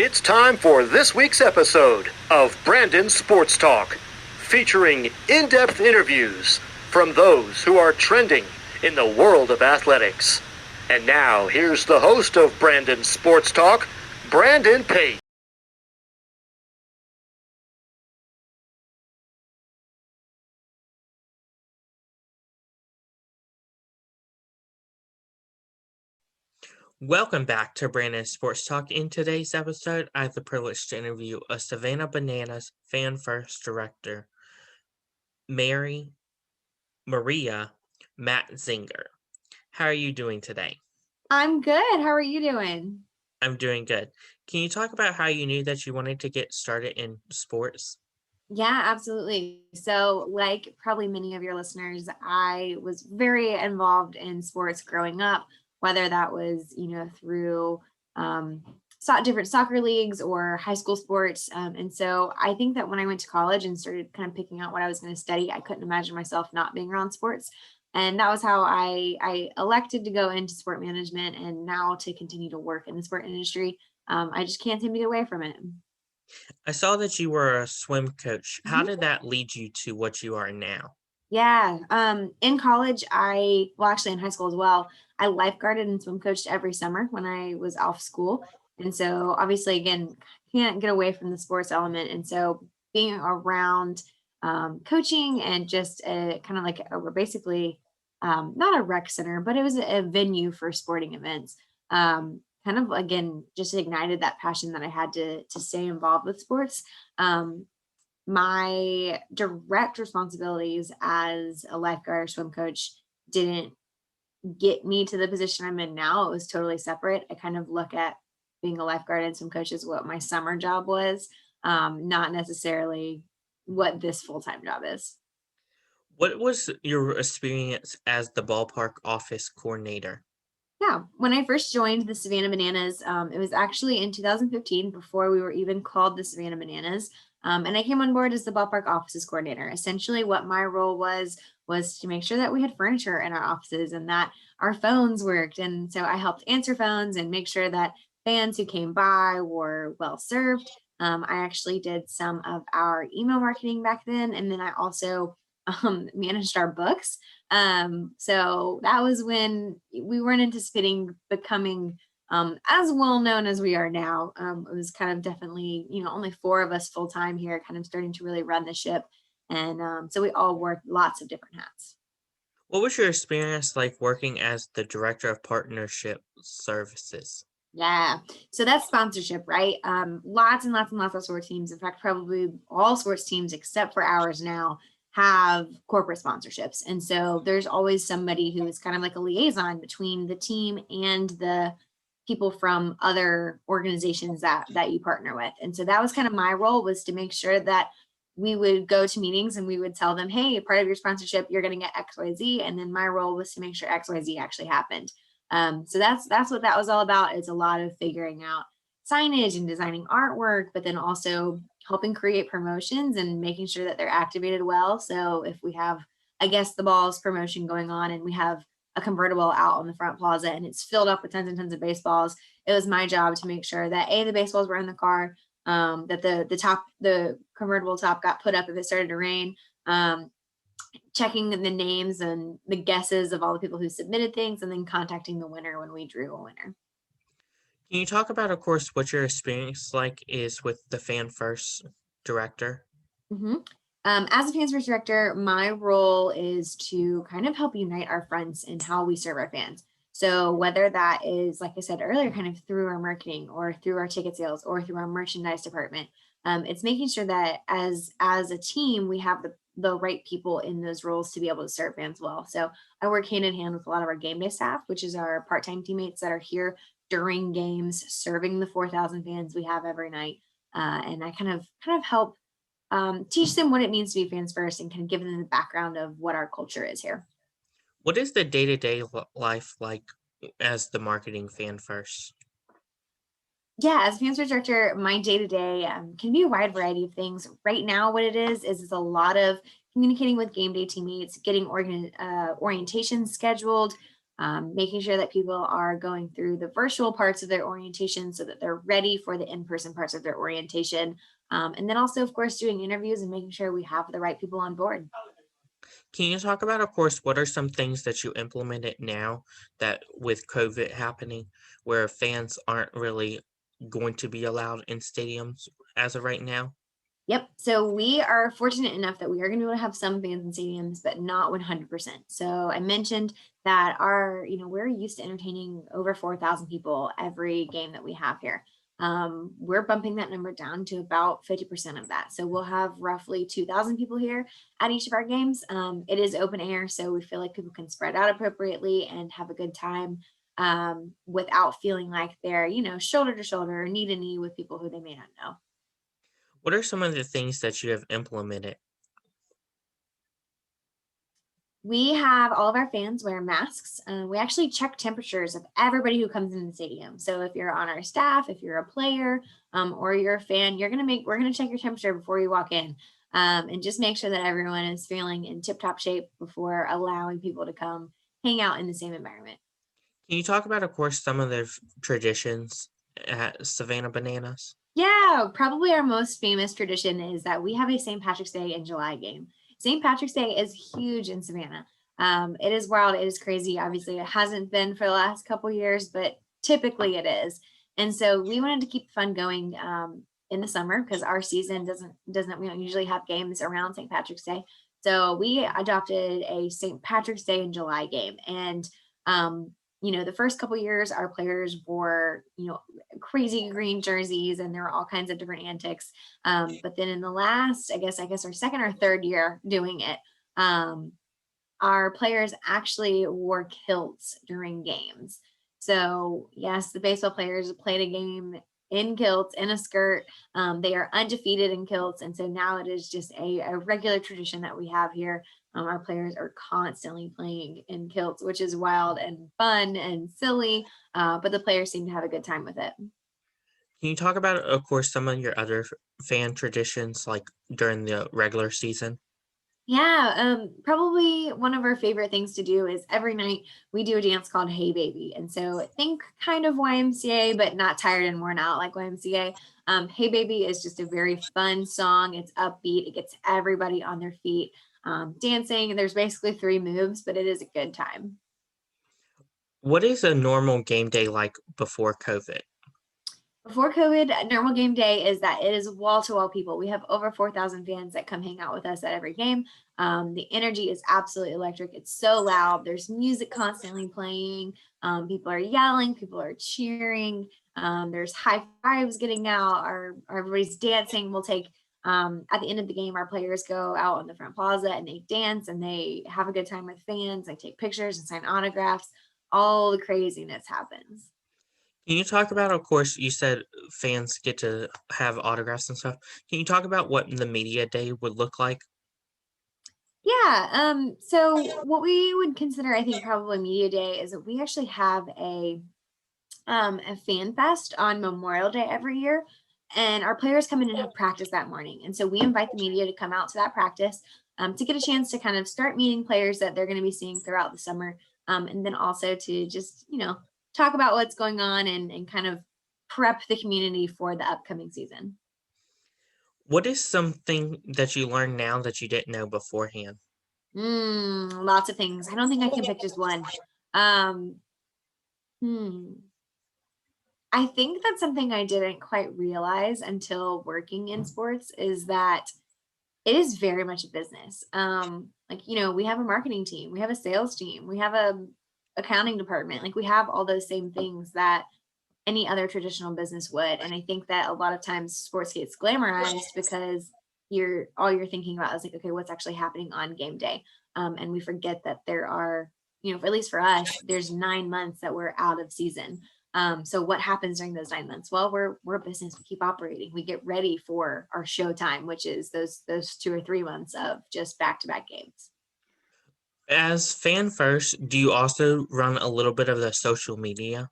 It's time for this week's episode of Brandon Sports Talk, featuring in-depth interviews from those who are trending in the world of athletics. And now, here's the host of Brandon Sports Talk, Brandon Pate. Welcome back to Brandon Sports Talk. In today's episode, I have the privilege to interview a Savannah Bananas Fan First director, Maria Matzinger. How are you doing today? I'm good. How are you doing? I'm doing good. Can you talk about how you knew that you wanted to get started in sports? Yeah, absolutely. So, like probably many of your listeners, I was very involved in sports growing up, whether that was, through different soccer leagues or high school sports. And so I think that when I went to college and started kind of picking out what I was going to study, I couldn't imagine myself not being around sports. And that was how I elected to go into sport management and now to continue to work in the sport industry. I just can't seem to get away from it. I saw that you were a swim coach. How Mhm. did that lead you to what you are now? Yeah. In college, actually in high school as well, I lifeguarded and swim coached every summer when I was off school. And so obviously, again, can't get away from the sports element. And so being around coaching and just kind of like basically not a rec center, but it was a venue for sporting events. Kind of again, just ignited that passion that I had to stay involved with sports. My direct responsibilities as a lifeguard or swim coach didn't get me to the position I'm in now. It was totally separate. I kind of look at being a lifeguard and swim coach as what my summer job was, not necessarily what this full-time job is. What was your experience as the ballpark office coordinator? Yeah, when I first joined the Savannah Bananas, it was actually in 2015 before we were even called the Savannah Bananas. And I came on board as the ballpark offices coordinator. Essentially, what my role was to make sure that we had furniture in our offices and that our phones worked. And so I helped answer phones and make sure that fans who came by were well served. I actually did some of our email marketing back then, and then I also managed our books. So that was when we weren't anticipating becoming as well known as we are now. It was kind of definitely, only four of us full time here, kind of starting to really run the ship. And so we all worked lots of different hats. What was your experience like working as the director of partnership services? Yeah. So that's sponsorship, right? Lots and lots and lots of sports teams. In fact, probably all sports teams except for ours now have corporate sponsorships. And so there's always somebody who is kind of like a liaison between the team and the people from other organizations that you partner with. And so that was kind of my role, was to make sure that we would go to meetings and we would tell them, hey, part of your sponsorship, you're going to get XYZ. And then my role was to make sure XYZ actually happened. So that's what that was all about. It's a lot of figuring out signage and designing artwork, but then also helping create promotions and making sure that they're activated well. So if we have, I guess, the balls promotion going on and we have a convertible out on the front plaza and it's filled up with tons and tons of baseballs, it was my job to make sure that the baseballs were in the car, that the convertible top got put up if it started to rain, checking the names and the guesses of all the people who submitted things, and then contacting the winner when we drew a winner. Can you talk about, of course, what your experience like is with the Fan First director? Mm-hmm. As a fans first director, my role is to kind of help unite our friends in how we serve our fans. So whether that is, like I said earlier, kind of through our marketing or through our ticket sales or through our merchandise department, it's making sure that as a team we have the right people in those roles to be able to serve fans well. So I work hand in hand with a lot of our game day staff, which is our part-time teammates that are here during games, serving the 4,000 fans we have every night. And I kind of help teach them what it means to be fans first and kind of give them the background of what our culture is here. What is the day-to-day life like as the marketing Fan First? Yeah, as a fans first director, my day to day can be a wide variety of things. Right now, what it is it's a lot of communicating with game day teammates, getting orientation scheduled, making sure that people are going through the virtual parts of their orientation so that they're ready for the in-person parts of their orientation. And then also, of course, doing interviews and making sure we have the right people on board. Can you talk about, of course, what are some things that you implemented now that with COVID happening, where fans aren't really going to be allowed in stadiums as of right now? Yep. So we are fortunate enough that we are going to be able to have some fans in stadiums, but not 100%. So I mentioned that we're used to entertaining over 4,000 people every game that we have here. We're bumping that number down to about 50% of that. So we'll have roughly 2,000 people here at each of our games. It is open air, so we feel like people can spread out appropriately and have a good time without feeling like they're, shoulder to shoulder or knee to knee with people who they may not know. What are some of the things that you have implemented? We have all of our fans wear masks. We actually check temperatures of everybody who comes into the stadium. So if you're on our staff, if you're a player, or you're a fan, we're gonna check your temperature before you walk in, and just make sure that everyone is feeling in tip-top shape before allowing people to come hang out in the same environment. Can you talk about, of course, some of the traditions at Savannah Bananas? Yeah, probably our most famous tradition is that we have a St. Patrick's Day in July game. St. Patrick's Day is huge in Savannah. It is wild. It is crazy. Obviously, it hasn't been for the last couple years, but typically it is. And so we wanted to keep the fun going in the summer because our season we don't usually have games around St. Patrick's Day. So we adopted a St. Patrick's Day in July game. And the first couple years our players wore, crazy green jerseys and there were all kinds of different antics. But then in the last, I guess our second or third year doing it, our players actually wore kilts during games. So yes, the baseball players played a game in kilts, in a skirt. They are undefeated in kilts. And so now it is just a regular tradition that we have here. Our players are constantly playing in kilts, which is wild and fun and silly, but the players seem to have a good time with it. Can you talk about, of course, some of your other fan traditions, like during the regular season? Yeah, probably one of our favorite things to do is every night we do a dance called Hey Baby. And so think kind of YMCA, but not tired and worn out like YMCA. Hey Baby is just a very fun song. It's upbeat. It gets everybody on their feet dancing. There's basically 3 moves, but it is a good time. What is a normal game day like before COVID? Before COVID, a normal game day is that it is wall to wall people. We have over 4,000 fans that come hang out with us at every game. The energy is absolutely electric. It's so loud. There's music constantly playing. People are yelling. People are cheering. There's high fives getting out. Everybody's dancing. We'll take at the end of the game, our players go out on the front plaza and they dance and they have a good time with fans. They take pictures and sign autographs. All the craziness happens. Can you talk about, of course, you said fans get to have autographs and stuff. Can you talk about what the media day would look like? Yeah. So what we would consider, I think, probably media day is that we actually have a fan fest on Memorial Day every year. And our players come in and have practice that morning. And so we invite the media to come out to that practice to get a chance to kind of start meeting players that they're going to be seeing throughout the summer. And then also to just, talk about what's going on and kind of prep the community for the upcoming season. What is something that you learn now that you didn't know beforehand? Lots of things. I don't think I can pick just one. Um, hmm. I think that's something I didn't quite realize until working in sports is that it is very much a business. We have a marketing team, we have a sales team, we have a accounting department. Like we have all those same things that any other traditional business would. And I think that a lot of times sports gets glamorized because you're thinking about is like, okay, what's actually happening on game day? And we forget that there are, at least for us, there's 9 months that we're out of season. So what happens during those 9 months? Well, we're a business. We keep operating. We get ready for our show time, which is those 2 or 3 months of just back-to-back games. As fan first, do you also run a little bit of the social media?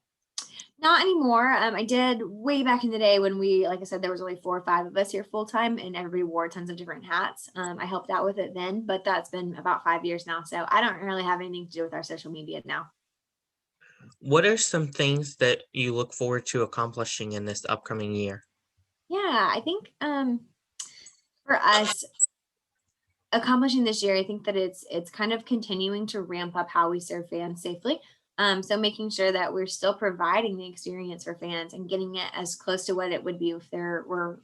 Not anymore. I did way back in the day when like I said, there was only 4 or 5 of us here full time, and everybody wore tons of different hats. I helped out with it then, but that's been about 5 years now, so I don't really have anything to do with our social media now. What are some things that you look forward to accomplishing in this upcoming year? Yeah, I think for us accomplishing this year, I think that it's kind of continuing to ramp up how we serve fans safely. So making sure that we're still providing the experience for fans and getting it as close to what it would be if there were,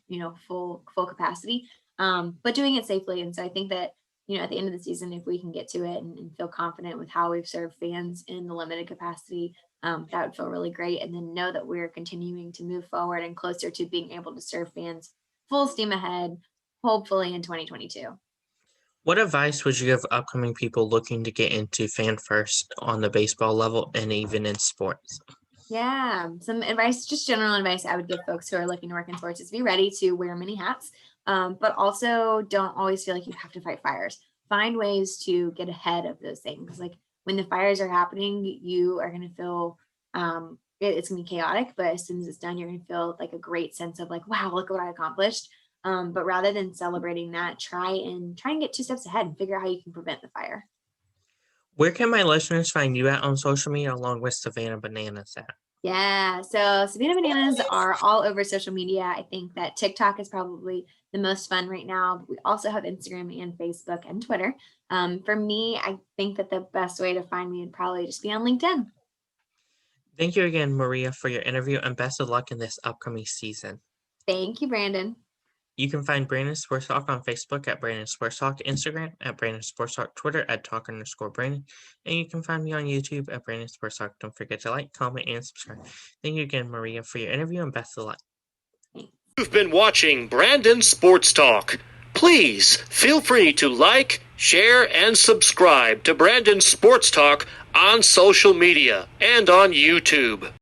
full capacity, but doing it safely. And so I think that, at the end of the season, if we can get to it and feel confident with how we've served fans in the limited capacity, that would feel really great. And then know that we're continuing to move forward and closer to being able to serve fans full steam ahead, hopefully in 2022. What advice would you give upcoming people looking to get into fan first on the baseball level and even in sports? Yeah, some advice, just general advice I would give folks who are looking to work in sports is be ready to wear many hats, but also don't always feel like you have to fight fires. Find ways to get ahead of those things. Like when the fires are happening, you are going to feel it's going to be chaotic, but as soon as it's done, you're going to feel like a great sense of like, wow, look what I accomplished. But rather than celebrating that, try and get 2 steps ahead and figure out how you can prevent the fire. Where can my listeners find you at on social media along with Savannah Bananas at? Yeah, so Savannah Bananas are all over social media. I think that TikTok is probably the most fun right now. But we also have Instagram and Facebook and Twitter. For me, I think that the best way to find me would probably just be on LinkedIn. Thank you again, Maria, for your interview and best of luck in this upcoming season. Thank you, Brandon. You can find Brandon Sports Talk on Facebook at Brandon Sports Talk, Instagram at Brandon Sports Talk, Twitter at Talk_Brandon, and you can find me on YouTube at Brandon Sports Talk. Don't forget to like, comment, and subscribe. Thank you again, Maria, for your interview and best of luck. You've been watching Brandon Sports Talk. Please feel free to like, share, and subscribe to Brandon Sports Talk on social media and on YouTube.